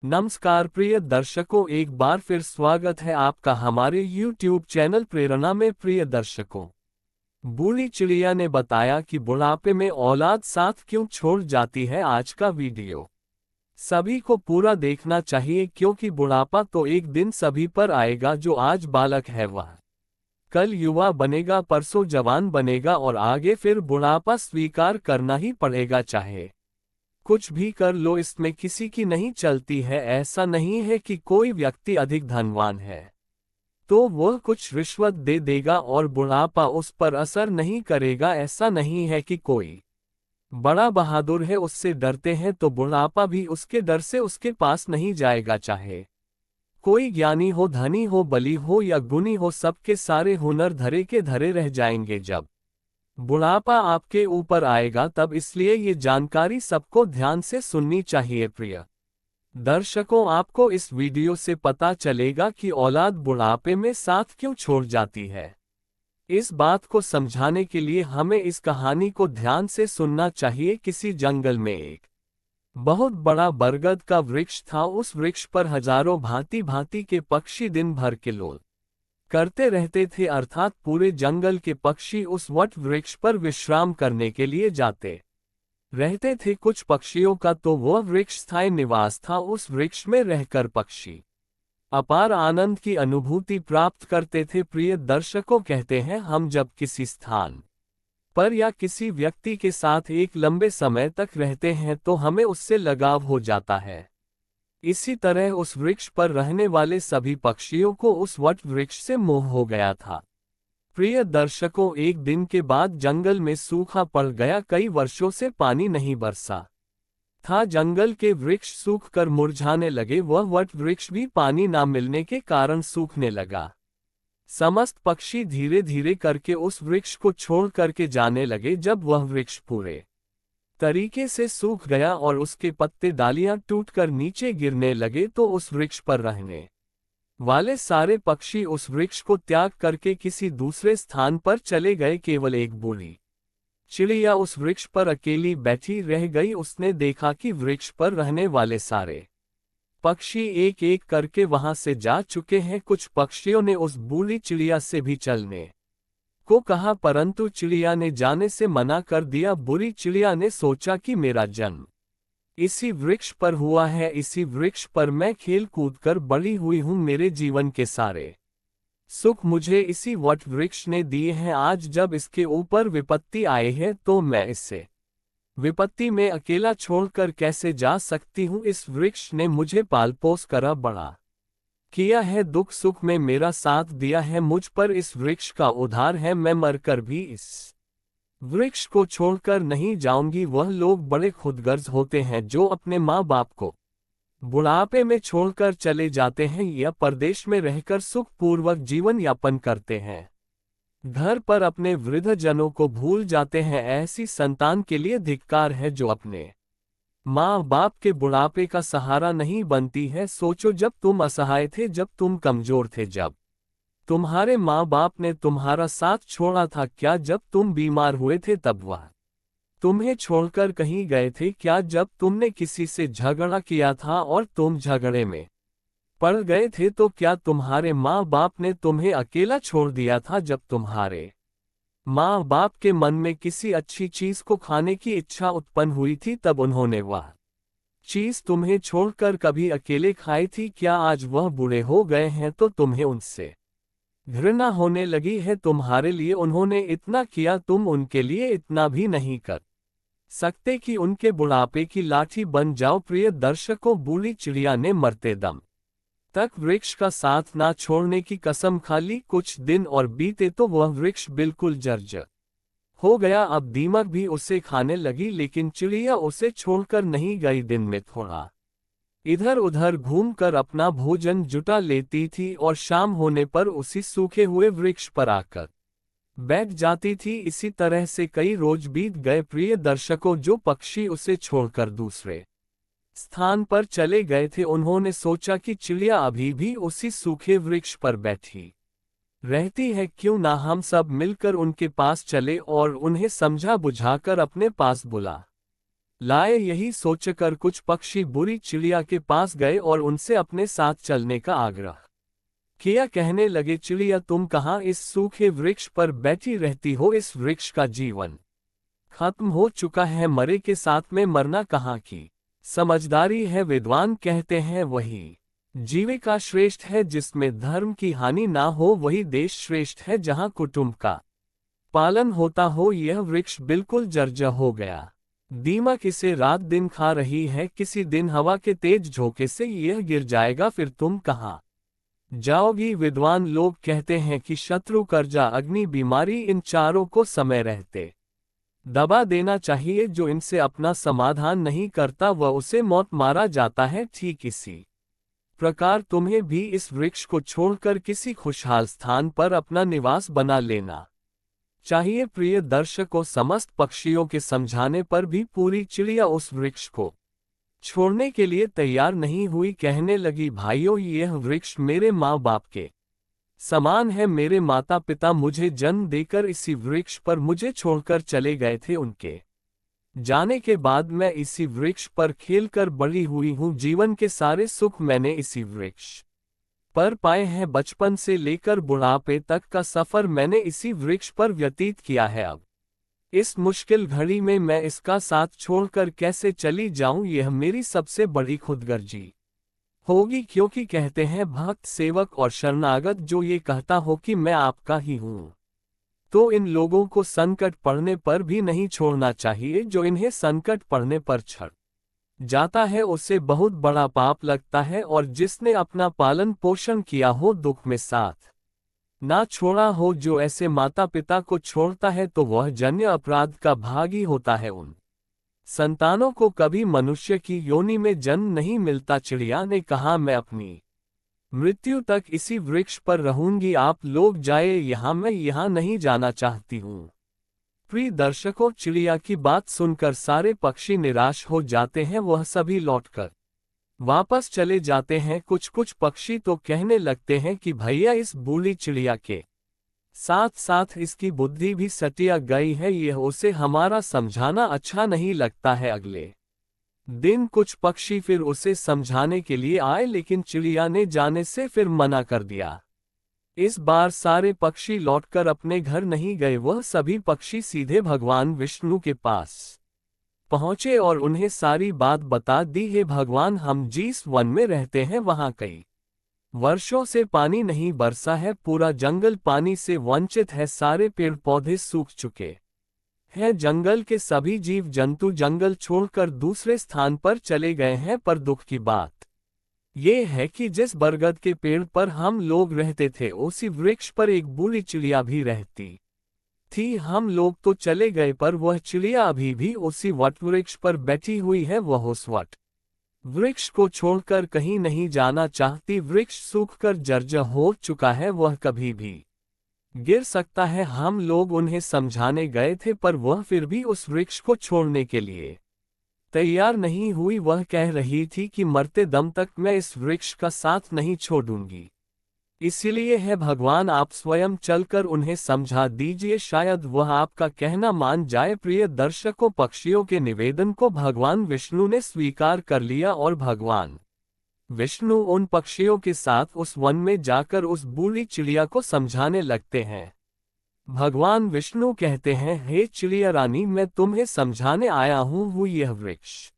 नमस्कार प्रिय दर्शकों, एक बार फिर स्वागत है आपका हमारे YouTube चैनल प्रेरणा में। प्रिय दर्शकों, बूढ़ी चिड़िया ने बताया कि बुढ़ापे में औलाद साथ क्यों छोड़ जाती है। आज का वीडियो सभी को पूरा देखना चाहिए, क्योंकि बुढ़ापा तो एक दिन सभी पर आएगा। जो आज बालक है वह कल युवा बनेगा, परसों जवान बनेगा और आगे फिर बुढ़ापा स्वीकार करना ही पड़ेगा। चाहे कुछ भी कर लो, इसमें किसी की नहीं चलती है। ऐसा नहीं है कि कोई व्यक्ति अधिक धनवान है तो वह कुछ रिश्वत दे देगा और बुढ़ापा उस पर असर नहीं करेगा। ऐसा नहीं है कि कोई बड़ा बहादुर है, उससे डरते हैं तो बुढ़ापा भी उसके डर से उसके पास नहीं जाएगा। चाहे कोई ज्ञानी हो, धनी हो, बली हो या गुणी हो, सबके सारे हुनर धरे के धरे रह जाएंगे जब बुढ़ापा आपके ऊपर आएगा तब। इसलिए ये जानकारी सबको ध्यान से सुननी चाहिए। प्रिय दर्शकों, आपको इस वीडियो से पता चलेगा कि औलाद बुढ़ापे में साथ क्यों छोड़ जाती है। इस बात को समझाने के लिए हमें इस कहानी को ध्यान से सुनना चाहिए। किसी जंगल में एक बहुत बड़ा बरगद का वृक्ष था। उस वृक्ष पर हजारों भांति भांति के पक्षी दिन भर किलोल करते रहते थे, अर्थात पूरे जंगल के पक्षी उस वट वृक्ष पर विश्राम करने के लिए जाते रहते थे। कुछ पक्षियों का तो वह वृक्ष स्थायी निवास था। उस वृक्ष में रहकर पक्षी अपार आनंद की अनुभूति प्राप्त करते थे। प्रिय दर्शकों, कहते हैं हम जब किसी स्थान पर या किसी व्यक्ति के साथ एक लंबे समय तक रहते हैं तो हमें उससे लगाव हो जाता है। इसी तरह उस वृक्ष पर रहने वाले सभी पक्षियों को उस वट वृक्ष से मोह हो गया था। प्रिय दर्शकों, एक दिन के बाद जंगल में सूखा पड़ गया। कई वर्षों से पानी नहीं बरसा था। जंगल के वृक्ष सूख कर मुरझाने लगे। वह वट वृक्ष भी पानी ना मिलने के कारण सूखने लगा। समस्त पक्षी धीरे धीरे करके उस वृक्ष को छोड़ करके जाने लगे। जब वह वृक्ष पूरे तरीके से सूख गया और उसके पत्ते डालियां टूटकर नीचे गिरने लगे तो उस वृक्ष पर रहने वाले सारे पक्षी उस वृक्ष को त्याग करके किसी दूसरे स्थान पर चले गए। केवल एक बूढ़ी चिड़िया उस वृक्ष पर अकेली बैठी रह गई। उसने देखा कि वृक्ष पर रहने वाले सारे पक्षी एक एक करके वहां से जा चुके हैं। कुछ पक्षियों ने उस बूढ़ी चिड़िया से भी चलने को कहा, परंतु चिड़िया ने जाने से मना कर दिया। बुरी चिड़िया ने सोचा कि मेरा जन्म इसी वृक्ष पर हुआ है, इसी वृक्ष पर मैं खेल कूद कर बड़ी हुई हूं। मेरे जीवन के सारे सुख मुझे इसी वट वृक्ष ने दिए हैं। आज जब इसके ऊपर विपत्ति आई है तो मैं इसे विपत्ति में अकेला छोड़कर कैसे जा सकती हूँ। इस वृक्ष ने मुझे पाल पोस कर बड़ा किया है, दुख सुख में मेरा साथ दिया है। मुझ पर इस वृक्ष का उधार है। मैं मरकर भी इस वृक्ष को छोड़कर नहीं जाऊंगी। वह लोग बड़े खुदगर्ज होते हैं जो अपने माँ बाप को बुढ़ापे में छोड़कर चले जाते हैं या परदेश में रहकर सुखपूर्वक जीवन यापन करते हैं। घर पर अपने वृद्धजनों को भूल जाते हैं। ऐसी संतान के लिए धिक्कार है जो अपने माँ बाप के बुढ़ापे का सहारा नहीं बनती है। सोचो, जब तुम असहाय थे, जब तुम कमजोर थे, जब तुम्हारे माँ बाप ने तुम्हारा साथ छोड़ा था क्या? जब तुम बीमार हुए थे तब वह तुम्हें छोड़कर कहीं गए थे क्या? जब तुमने किसी से झगड़ा किया था और तुम झगड़े में पड़ गए थे तो क्या तुम्हारे माँ बाप ने तुम्हें अकेला छोड़ दिया था? जब तुम्हारे माँ बाप के मन में किसी अच्छी चीज को खाने की इच्छा उत्पन्न हुई थी तब उन्होंने वह चीज तुम्हें छोड़कर कभी अकेले खाई थी क्या? आज वह बूढ़े हो गए हैं तो तुम्हें उनसे घृणा होने लगी है। तुम्हारे लिए उन्होंने इतना किया, तुम उनके लिए इतना भी नहीं कर सकते कि उनके बुढ़ापे की लाठी बन जाओ। प्रिय दर्शकों, बूढ़ी चिड़िया ने मरते दम तक वृक्ष का साथ ना छोड़ने की कसम खा ली। कुछ दिन और बीते तो वह वृक्ष बिल्कुल जर्जर हो गया। अब दीमक भी उसे खाने लगी, लेकिन चिड़िया उसे छोड़कर नहीं गई। दिन में थोड़ा इधर उधर घूमकर अपना भोजन जुटा लेती थी और शाम होने पर उसी सूखे हुए वृक्ष पर आकर बैठ जाती थी। इसी तरह से कई रोज बीत गए। प्रिय दर्शकों, जो पक्षी उसे छोड़कर दूसरे स्थान पर चले गए थे, उन्होंने सोचा कि चिड़िया अभी भी उसी सूखे वृक्ष पर बैठी रहती है, क्यों ना हम सब मिलकर उनके पास चले और उन्हें समझा बुझाकर अपने पास बुला लाए। यही सोचकर कुछ पक्षी बुरी चिड़िया के पास गए और उनसे अपने साथ चलने का आग्रह किया। कहने लगे, चिड़िया तुम कहाँ इस सूखे वृक्ष पर बैठी रहती हो? इस वृक्ष का जीवन खत्म हो चुका है, मरे के साथ में मरना कहाँ की समझदारी है। विद्वान कहते हैं वही जीविका श्रेष्ठ है जिसमें धर्म की हानि ना हो, वही देश श्रेष्ठ है जहाँ कुटुंब का पालन होता हो। यह वृक्ष बिल्कुल जर्जर हो गया, दीमक इसे रात दिन खा रही है। किसी दिन हवा के तेज झोंके से यह गिर जाएगा, फिर तुम कहाँ जाओगी? विद्वान लोग कहते हैं कि शत्रु, कर्जा, अग्नि, बीमारी, इन चारों को समय रहते दबा देना चाहिए। जो इनसे अपना समाधान नहीं करता वह उसे मौत मारा जाता है। ठीक इसी प्रकार तुम्हें भी इस वृक्ष को छोड़कर किसी खुशहाल स्थान पर अपना निवास बना लेना चाहिए। प्रिय दर्शकों, समस्त पक्षियों के समझाने पर भी पूरी चिड़िया उस वृक्ष को छोड़ने के लिए तैयार नहीं हुई। कहने लगी, भाइयों, यह वृक्ष मेरे माँ बाप के समान है। मेरे माता पिता मुझे जन्म देकर इसी वृक्ष पर मुझे छोड़कर चले गए थे। उनके जाने के बाद मैं इसी वृक्ष पर खेलकर बड़ी हुई हूँ। जीवन के सारे सुख मैंने इसी वृक्ष पर पाए हैं। बचपन से लेकर बुढ़ापे तक का सफर मैंने इसी वृक्ष पर व्यतीत किया है। अब इस मुश्किल घड़ी में मैं इसका साथ छोड़कर कैसे चली जाऊं? यह मेरी सबसे बड़ी खुदगर्जी होगी, क्योंकि कहते हैं भक्त, सेवक और शरणागत जो ये कहता हो कि मैं आपका ही हूँ, तो इन लोगों को संकट पड़ने पर भी नहीं छोड़ना चाहिए। जो इन्हें संकट पड़ने पर छड़ जाता है उसे बहुत बड़ा पाप लगता है, और जिसने अपना पालन पोषण किया हो, दुख में साथ ना छोड़ा हो, जो ऐसे माता पिता को छोड़ता है तो वह जन्य अपराध का भागी होता है। उन संतानों को कभी मनुष्य की योनि में जन्म नहीं मिलता। चिड़िया ने कहा, मैं अपनी मृत्यु तक इसी वृक्ष पर रहूंगी। आप लोग जाए यहाँ, मैं यहाँ नहीं जाना चाहती हूँ। प्रिय दर्शकों, चिड़िया की बात सुनकर सारे पक्षी निराश हो जाते हैं। वह सभी लौटकर वापस चले जाते हैं। कुछ कुछ पक्षी तो कहने लगते हैं कि भैया, इस बूढ़ी चिड़िया के साथ साथ इसकी बुद्धि भी सटिया गई है, यह उसे हमारा समझाना अच्छा नहीं लगता है। अगले दिन कुछ पक्षी फिर उसे समझाने के लिए आए, लेकिन चिड़िया ने जाने से फिर मना कर दिया। इस बार सारे पक्षी लौटकर अपने घर नहीं गए। वह सभी पक्षी सीधे भगवान विष्णु के पास पहुंचे और उन्हें सारी बात बता दी। हे भगवान, हम जिस वन में रहते हैं वहां कई वर्षों से पानी नहीं बरसा है। पूरा जंगल पानी से वंचित है। सारे पेड़ पौधे सूख चुके हैं। जंगल के सभी जीव जंतु जंगल छोड़कर दूसरे स्थान पर चले गए हैं। पर दुख की बात ये है कि जिस बरगद के पेड़ पर हम लोग रहते थे, उसी वृक्ष पर एक बूढ़ी चिड़िया भी रहती थी। हम लोग तो चले गए, पर वह चिड़िया अभी भी उसी वट वृक्ष पर बैठी हुई है। वह उस वट वृक्ष को छोड़कर कहीं नहीं जाना चाहती। वृक्ष सूखकर जर्जर हो चुका है, वह कभी भी गिर सकता है। हम लोग उन्हें समझाने गए थे, पर वह फिर भी उस वृक्ष को छोड़ने के लिए तैयार नहीं हुई। वह कह रही थी कि मरते दम तक मैं इस वृक्ष का साथ नहीं छोड़ूंगी। इसीलिए है भगवान, आप स्वयं चलकर उन्हें समझा दीजिए, शायद वह आपका कहना मान जाए। प्रिय दर्शकों, पक्षियों के निवेदन को भगवान विष्णु ने स्वीकार कर लिया और भगवान विष्णु उन पक्षियों के साथ उस वन में जाकर उस बूढ़ी चिड़िया को समझाने लगते हैं। भगवान विष्णु कहते हैं, हे चिड़िया रानी, मैं तुम्हें समझाने आया हूँ। यह वृक्ष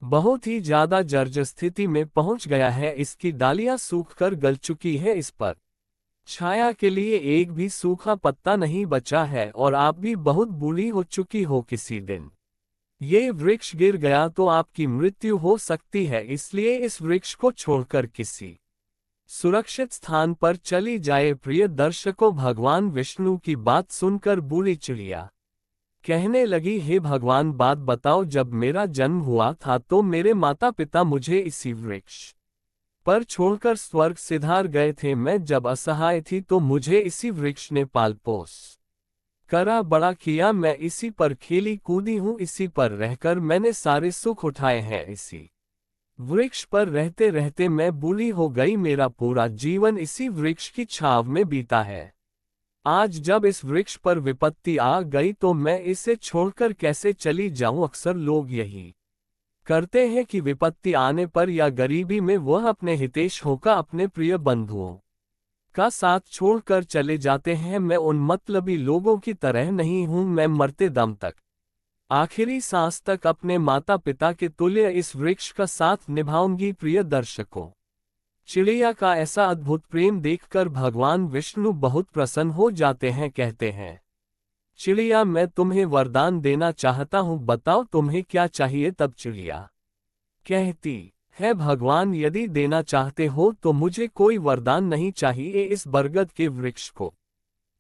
बहुत ही ज्यादा जर्जर स्थिति में पहुंच गया है। इसकी डालियां सूखकर गल चुकी है। इस पर छाया के लिए एक भी सूखा पत्ता नहीं बचा है, और आप भी बहुत बूढ़ी हो चुकी हो। किसी दिन ये वृक्ष गिर गया तो आपकी मृत्यु हो सकती है। इसलिए इस वृक्ष को छोड़कर किसी सुरक्षित स्थान पर चली जाए। प्रिय दर्शकों, भगवान विष्णु की बात सुनकर बूढ़ी चिड़िया कहने लगी, हे भगवान, बात बताओ, जब मेरा जन्म हुआ था तो मेरे माता पिता मुझे इसी वृक्ष पर छोड़कर स्वर्ग सिधार गए थे। मैं जब असहाय थी तो मुझे इसी वृक्ष ने पाल पोस करा बड़ा किया। मैं इसी पर खेली कूदी हूँ। इसी पर रहकर मैंने सारे सुख उठाए हैं। इसी वृक्ष पर रहते रहते मैं बूढ़ी हो गई। मेरा पूरा जीवन इसी वृक्ष की छांव में बीता है। आज जब इस वृक्ष पर विपत्ति आ गई तो मैं इसे छोड़कर कैसे चली जाऊं? अक्सर लोग यही करते हैं कि विपत्ति आने पर या गरीबी में वह अपने हितैषियों का, अपने प्रिय बंधुओं का साथ छोड़कर चले जाते हैं। मैं उन मतलबी लोगों की तरह नहीं हूं। मैं मरते दम तक, आखिरी सांस तक अपने माता पिता के तुल्य इस वृक्ष का साथ निभाऊंगी। प्रिय दर्शकों, चिड़िया का ऐसा अद्भुत प्रेम देखकर भगवान विष्णु बहुत प्रसन्न हो जाते हैं। कहते हैं, चिड़िया, मैं तुम्हें वरदान देना चाहता हूँ, बताओ तुम्हें क्या चाहिए। तब चिड़िया कहती है, भगवान, यदि देना चाहते हो तो मुझे कोई वरदान नहीं चाहिए। इस बरगद के वृक्ष को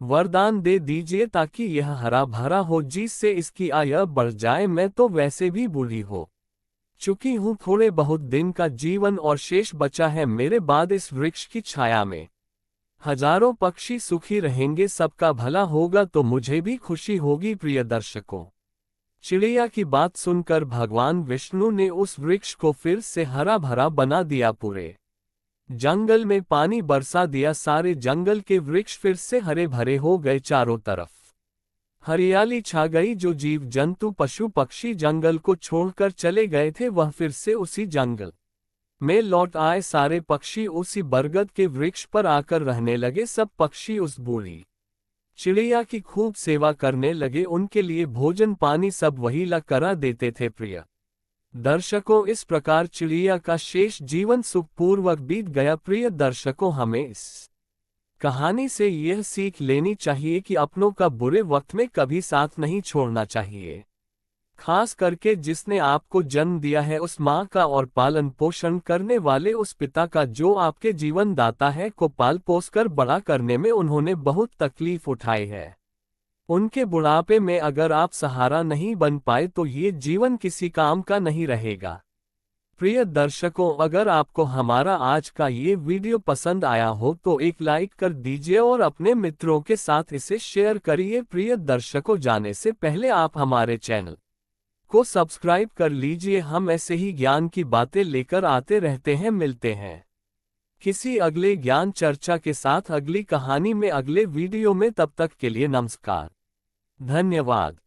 वरदान दे दीजिए ताकि यह हरा भरा हो, जिससे इसकी आयु बढ़ जाए। मैं तो वैसे भी बूढ़ी हो चुकी हूँ, थोड़े बहुत दिन का जीवन और शेष बचा है। मेरे बाद इस वृक्ष की छाया में हजारों पक्षी सुखी रहेंगे, सबका भला होगा तो मुझे भी खुशी होगी। प्रिय दर्शकों, चिड़िया की बात सुनकर भगवान विष्णु ने उस वृक्ष को फिर से हरा भरा बना दिया। पूरे जंगल में पानी बरसा दिया। सारे जंगल के वृक्ष फिर से हरे भरे हो गए। चारों तरफ हरियाली छा गई। जो जीव जंतु पशु पक्षी जंगल को छोड़कर चले गए थे वह फिर से उसी जंगल में लौट आए। सारे पक्षी उसी बरगद के वृक्ष पर आकर रहने लगे। सब पक्षी उस बूढ़ी चिड़िया की खूब सेवा करने लगे। उनके लिए भोजन पानी सब वही ला करा देते थे। प्रिय दर्शकों, इस प्रकार चिड़िया का शेष जीवन सुखपूर्वक बीत गया। प्रिय दर्शकों, हमें इस कहानी से यह सीख लेनी चाहिए कि अपनों का बुरे वक्त में कभी साथ नहीं छोड़ना चाहिए। खास करके जिसने आपको जन्म दिया है, उस माँ का और पालन पोषण करने वाले उस पिता का जो आपके जीवन दाता है, को पाल पोस कर बड़ा करने में उन्होंने बहुत तकलीफ उठाई है। उनके बुढ़ापे में अगर आप सहारा नहीं बन पाए तो ये जीवन किसी काम का नहीं रहेगा। प्रिय दर्शकों, अगर आपको हमारा आज का ये वीडियो पसंद आया हो तो एक लाइक कर दीजिए और अपने मित्रों के साथ इसे शेयर करिए। प्रिय दर्शकों, जाने से पहले आप हमारे चैनल को सब्सक्राइब कर लीजिए। हम ऐसे ही ज्ञान की बातें लेकर आते रहते हैं। मिलते हैं किसी अगले ज्ञान चर्चा के साथ अगली कहानी में, अगले वीडियो में। तब तक के लिए नमस्कार, धन्यवाद।